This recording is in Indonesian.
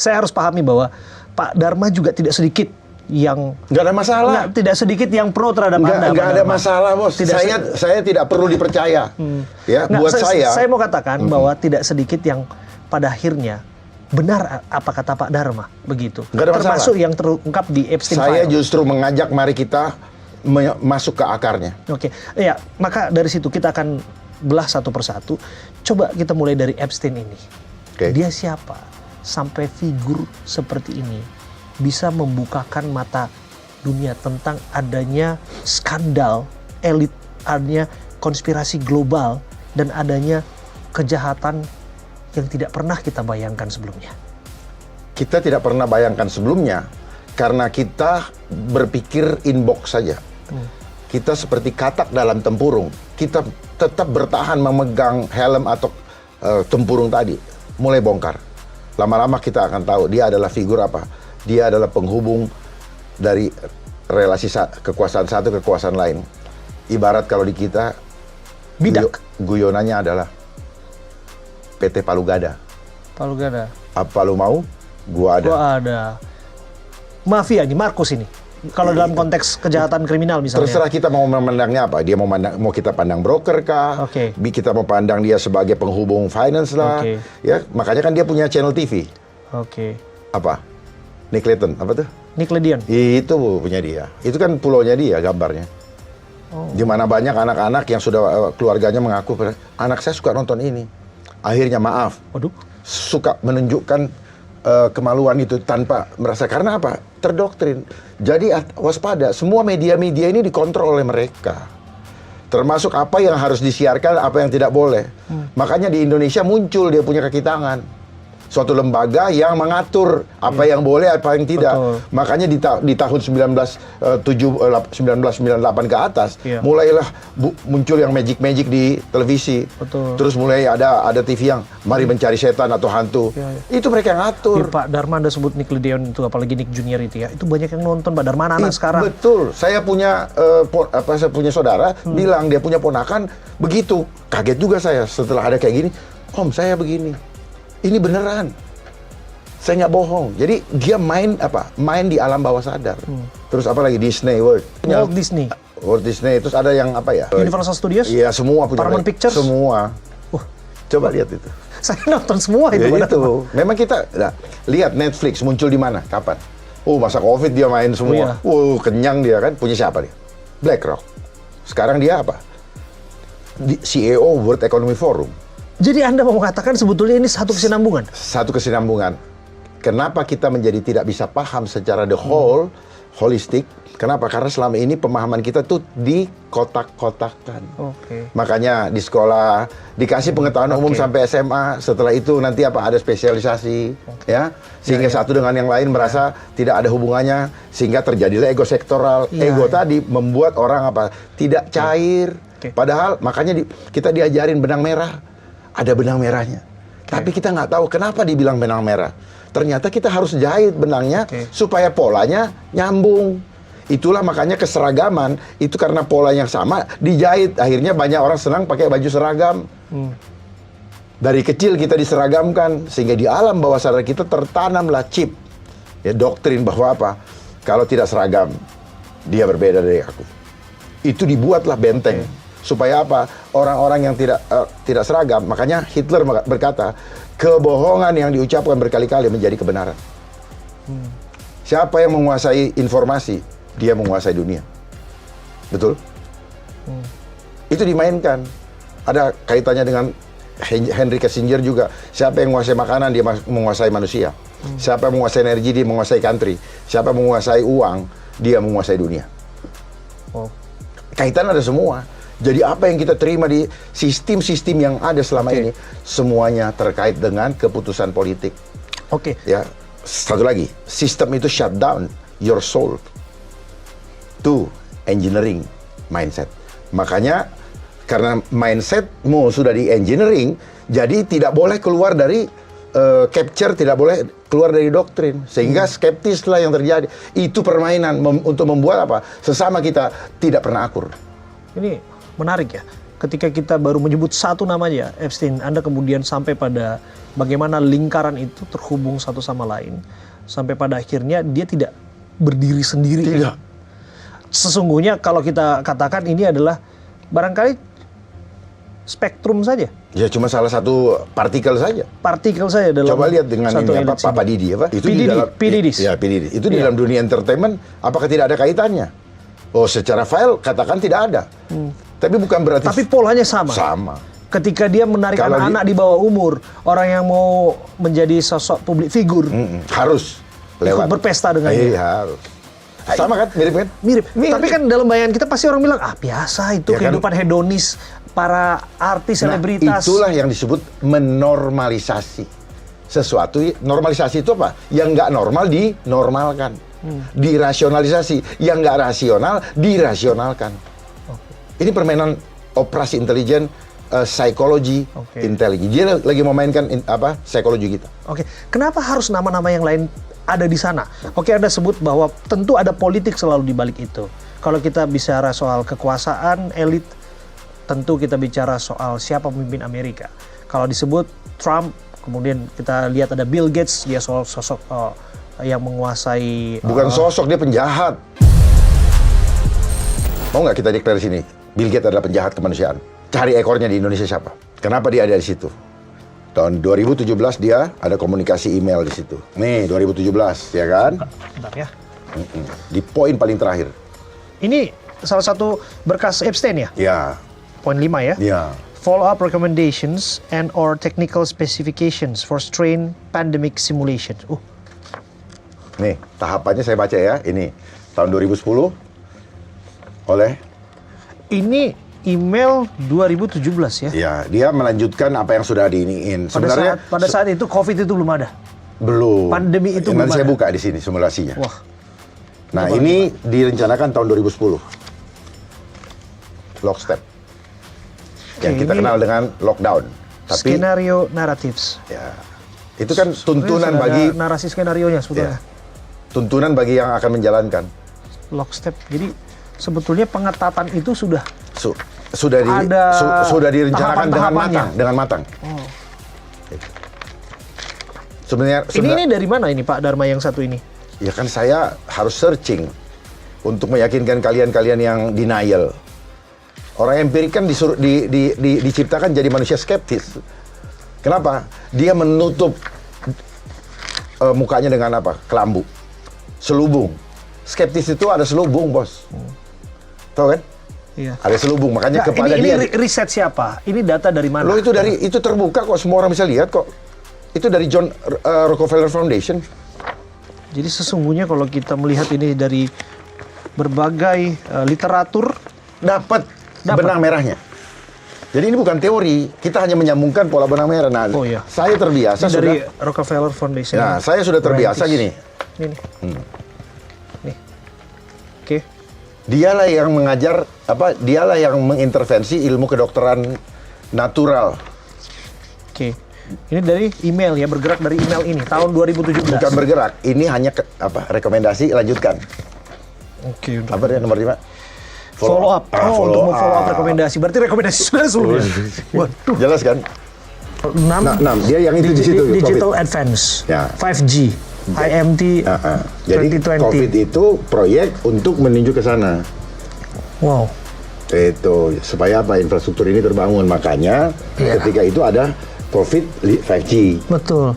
saya harus pahami bahwa Pak Dharma juga tidak sedikit yang nggak ada masalah. Tidak sedikit yang pro terhadap Anda. Nggak ada masalah, Bos. Saya tidak perlu dipercaya. Ya, buat saya mau katakan bahwa tidak sedikit yang pada akhirnya benar apa kata Pak Dharma begitu. Nggak ada masalah. Termasuk yang terungkap di Epstein Saya File. justru mengajak mari kita masuk ke akarnya. Oke, ya maka dari situ kita akan belah satu persatu. Coba kita mulai dari Epstein ini. Dia siapa? Sampai figur seperti ini bisa membukakan mata dunia tentang adanya skandal elit, adanya konspirasi global, dan adanya kejahatan yang tidak pernah kita bayangkan sebelumnya. Kita tidak pernah bayangkan sebelumnya karena kita berpikir inbox saja. Kita seperti katak dalam tempurung. Kita tetap bertahan memegang helm atau tempurung tadi. Mulai bongkar. Lama-lama kita akan tahu dia adalah figur apa. Dia adalah penghubung dari relasi kekuasaan satu ke kekuasaan lain. Ibarat kalau di kita, bidak. Guyonannya adalah PT Palu Gada. Palu Gada. Apa lu mau? Gua ada. Gua ada. Mafia ini, Markus ini. Kalau dalam konteks kejahatan kriminal misalnya. Terserah kita mau memandangnya apa. Dia mau kita pandang broker kah? Kita mau pandang dia sebagai penghubung finance lah. Ya, makanya kan dia punya channel TV. Apa? Nick Clayton, apa tuh? Nickelodeon. Itu punya dia. Itu kan pulaunya dia gambarnya. Di mana banyak anak-anak yang sudah keluarganya mengaku, anak saya suka nonton ini. Akhirnya maaf. Suka menunjukkan kemaluan itu tanpa merasa, karena apa? Terdoktrin. Jadi waspada, semua media-media ini dikontrol oleh mereka. Termasuk apa yang harus disiarkan, apa yang tidak boleh. Makanya di Indonesia muncul dia punya kaki tangan. Suatu lembaga yang mengatur apa yang boleh, apa yang tidak. Makanya di tahun 1998 ke atas, mulailah muncul yang magic di televisi. Terus mulai ada TV yang mari mencari setan atau hantu. Itu mereka yang ngatur. Pak Dharma Anda sebut Nickelodeon itu, apalagi Nick Junior itu ya. Itu banyak yang nonton Pak Dharma anak sekarang. Betul. Saya punya saudara bilang dia punya ponakan begitu. Kaget juga saya setelah ada kayak gini. Om, saya begini. Ini beneran, saya nggak bohong. Jadi dia main di alam bawah sadar. Terus apa lagi? Disney World. Walt Disney. Terus ada yang apa ya? Universal Studios. Iya, semua punya. Paramount Pictures. Semua. Coba lihat itu. Saya nonton semua itu. Itu. Memang kita lihat Netflix muncul di mana? Kapan? Masa COVID dia main semua. Kenyang dia kan. Punya siapa dia? BlackRock. Sekarang dia apa? CEO World Economic Forum. Jadi Anda mau mengatakan sebetulnya ini satu kesinambungan? Satu kesinambungan. Kenapa kita menjadi tidak bisa paham secara the whole, holistik? Kenapa? Karena selama ini pemahaman kita tuh dikotak-kotakan. Makanya di sekolah dikasih pengetahuan umum sampai SMA. Setelah itu nanti ada spesialisasi, ya. Sehingga satu dengan yang lain merasa tidak ada hubungannya, sehingga terjadilah ego sektoral. Ego tadi membuat orang tidak cair. Padahal makanya kita diajarin benang merah. Ada benang merahnya. Tapi kita nggak tahu kenapa dibilang benang merah. Ternyata kita harus jahit benangnya supaya polanya nyambung. Itulah makanya keseragaman. Itu karena polanya sama, dijahit. Akhirnya banyak orang senang pakai baju seragam. Dari kecil kita diseragamkan. Sehingga di alam bawah sadar kita tertanamlah chip. Doktrin bahwa apa? Kalau tidak seragam, dia berbeda dari aku. Itu dibuatlah benteng. Supaya apa? Orang-orang yang tidak seragam. Makanya Hitler berkata, kebohongan yang diucapkan berkali-kali menjadi kebenaran. Siapa yang menguasai informasi, dia menguasai dunia. Betul? Itu dimainkan. Ada kaitannya dengan Henry Kissinger juga. Siapa yang menguasai makanan, dia menguasai manusia. Siapa yang menguasai energi, dia menguasai country. Siapa yang menguasai uang, dia menguasai dunia. Kaitan ada semua. Jadi apa yang kita terima di sistem-sistem yang ada selama ini, semuanya terkait dengan keputusan politik. Ya, satu lagi, sistem itu shut down your soul to engineering mindset. Makanya karena mindsetmu sudah di engineering, jadi tidak boleh keluar dari capture, tidak boleh keluar dari doktrin, sehingga skeptislah yang terjadi. Itu permainan untuk membuat apa? Sesama kita tidak pernah akur. Ini menarik ya. ketika kita baru menyebut satu namanya, Epstein, Anda kemudian sampai pada bagaimana lingkaran itu terhubung satu sama lain. Sampai pada akhirnya dia tidak berdiri sendiri. Tidak. Sesungguhnya kalau kita katakan ini adalah barangkali spektrum saja. Ya cuma salah satu partikel saja. Partikel saja dalam. Coba lihat dengan satu ini apa, elit Papa Didi apa? Itu P. di dalam P. Didis. Ya, P. Didi. Itu di Iya. dalam dunia entertainment apakah tidak ada kaitannya? Oh, secara file katakan tidak ada. Tapi bukan berarti Tapi polanya sama. sama. Ketika dia menarik Kalau anak-anak di bawah umur, orang yang mau menjadi sosok publik figur, Harus ikut lewat berpesta dengan dia. Iya, harus. Sama kan? Mirip kan? Mirip. Tapi kan dalam bayangan kita pasti orang bilang, biasa itu Ya kan? kehidupan hedonis para artis, selebritas. Itulah yang disebut menormalisasi sesuatu. Normalisasi itu apa? Yang nggak normal dinormalkan, dirasionalisasi. Yang nggak rasional dirasionalkan. Ini permainan operasi intelijen, psikologi intelijen. Dia lagi memainkan psikologi kita. Oke, kenapa harus nama-nama yang lain ada di sana? Oke, Anda sebut bahwa tentu ada politik selalu di balik itu. Kalau kita bicara soal kekuasaan elit, tentu kita bicara soal siapa pemimpin Amerika. Kalau disebut Trump, kemudian kita lihat ada Bill Gates, dia soal sosok yang menguasai. Bukan sosok, dia penjahat. Mau nggak kita deklarasi sini? Bill Gates adalah penjahat kemanusiaan. Cari ekornya di Indonesia siapa? Kenapa dia ada di situ? Tahun 2017 dia ada komunikasi email di situ. Nih, 2017, ya kan? Bentar ya. Di poin paling terakhir. Ini salah satu berkas Epstein ya? Ya, Poin 5 ya? ya. Follow-up recommendations and or technical specifications for strain pandemic simulation. Nih, tahapannya saya baca ya. Ini, tahun 2010 oleh... Ini email 2017 ya? Ya, dia melanjutkan apa yang sudah diiniin. Sebenarnya Pada saat itu COVID itu belum ada. belum. Pandemi itu belum Nanti saya ada. buka di sini simulasinya. Wah. Nah, ini direncanakan tahun 2010. Lockstep. Yang kita ini kenal dengan lockdown. Tapi Skenario narratives. ya, itu kan tuntunan Sudah bagi ada narasi skenarionya sebetulnya. tuntunan bagi yang akan menjalankan. Lockstep. Jadi sebetulnya pengetatan itu sudah Sudah direncanakan tahapan-tahapannya. dengan matang. Oh. Sebenarnya Ini dari mana ini Pak Dharma yang satu ini? ya kan saya harus searching untuk meyakinkan kalian-kalian yang denial. Orang empirik kan diciptakan jadi manusia skeptis. Kenapa? Dia menutup mukanya dengan apa? Kelambu. Selubung. Skeptis itu ada selubung, Bos. Tahu kan? Iya. Ada selubung, makanya kepada ini dia. riset siapa? Ini data dari mana? Loh, itu terbuka kok, semua orang bisa lihat kok. Itu dari John Rockefeller Foundation. Jadi sesungguhnya kalau kita melihat ini dari berbagai literatur, Dapat benang merahnya. Jadi ini bukan teori, kita hanya menyambungkan pola benang merah. Nah, iya. saya terbiasa ini dari sudah. Rockefeller Foundation. Nah, saya sudah terbiasa gini. Ini. Nih. Oke. Dialah yang mengajar dialah yang mengintervensi ilmu kedokteran natural. Oke. Ini dari email ya, bergerak dari email ini tahun 2017. Bukan bergerak, ini hanya rekomendasi lanjutkan. Oke. Apa dia nomor 5? Follow up. Untuk follow up rekomendasi. Berarti rekomendasi sudah sebelumnya. Waduh. Jelas kan? 6. Dia yang itu di situ. Digital COVID. Advance. Ya. 5G. IMT Jadi 2020. COVID itu proyek untuk menuju ke sana. Wow. Itu supaya infrastruktur ini terbangun. Makanya ketika itu ada COVID 5G. Betul.